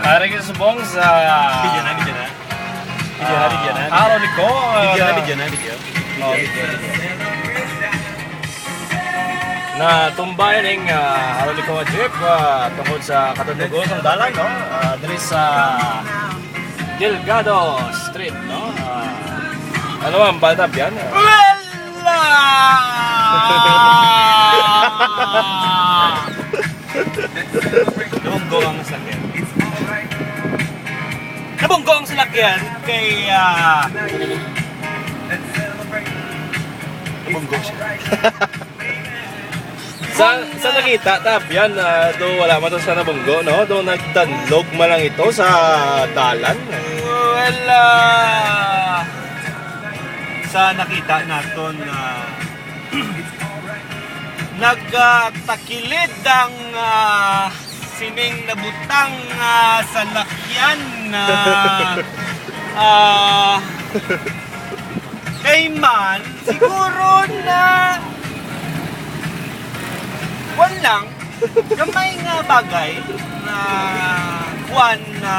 Hari kita subong sa Video na. araw ni ko. Video na. Na tumbayan ng araw ni ko nga jeep tungkol sa katutugon ng dalan, no? Diri sa Delgado Street, no? Ano ang bata yan? Nabunggo ang salakyan. Nabunggo ang salakyan kay nabunggo siya. Sa nakita, tapyan, do wala man to sa nabunggo, no? Do nagdanlog man lang ito sa dalan. Well, sa nakita naton nagtakilid ang sining nabutang salakyan na kay man siguro na wan lang gamay nga bagay na wan na